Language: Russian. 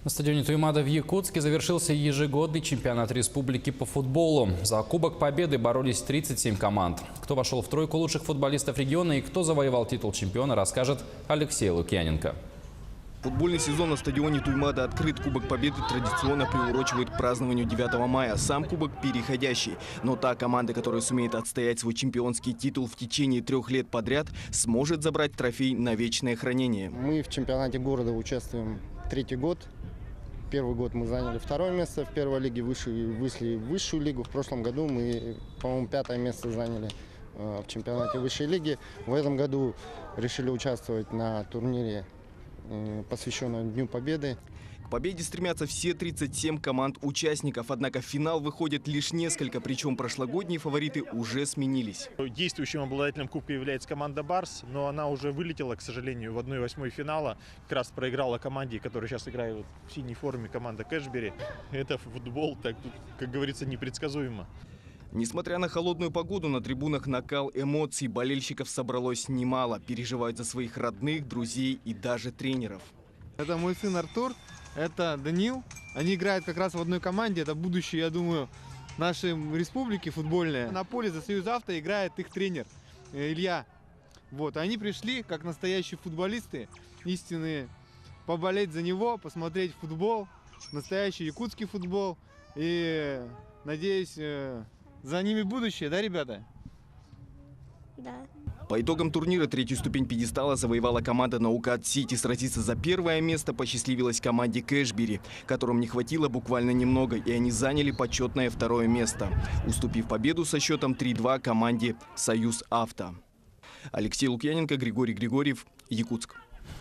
На стадионе Туймада в Якутске завершился ежегодный чемпионат республики по футболу. За Кубок Победы боролись 37 команд. Кто вошел в тройку лучших футболистов региона и кто завоевал титул чемпиона, расскажет Алексей Лукьяненко. Футбольный сезон на стадионе Туймада открыт. Кубок Победы традиционно приурочивает к празднованию 9 мая. Сам кубок переходящий. Но та команда, которая сумеет отстоять свой чемпионский титул в течение 3 лет подряд, сможет забрать трофей на вечное хранение. Мы в чемпионате города участвуем 3-й год. Первый год мы заняли 2-е место в первой лиге, вышли в высшую лигу. В прошлом году мы, по-моему, 5-е место заняли в чемпионате высшей лиги. В этом году решили участвовать на турнире, посвященном Дню Победы. К победе стремятся все 37 команд-участников, однако в финал выходят лишь несколько, причем прошлогодние фавориты уже сменились. Действующим обладателем кубка является команда «Барс», но она уже вылетела, к сожалению, в 1/8 финала. Как раз проиграла команде, которая сейчас играет в синей форме, команда «Кэшбери». Это футбол, так, как говорится, непредсказуемо. Несмотря на холодную погоду, на трибунах накал эмоций. Болельщиков собралось немало. Переживают за своих родных, друзей и даже тренеров. Это мой сын Артур, это Данил. Они играют как раз в одной команде. Это будущее, я думаю, нашей республики футбольной. На поле за «Союзавто» играет их тренер Илья. Вот, они пришли, как настоящие футболисты, истинные, поболеть за него, посмотреть футбол, настоящий якутский футбол. И, надеюсь, за ними будущее, да, ребята? Да. По итогам турнира 3-ю ступень пьедестала завоевала команда «Наукат-Сити». Сразиться за 1-е место посчастливилось команде «Кэшбери», которым не хватило буквально немного, и они заняли почетное 2-е место, уступив победу со счетом 3-2 команде «Союз Авто». Алексей Лукьяненко, Григорий Григорьев, Якутск.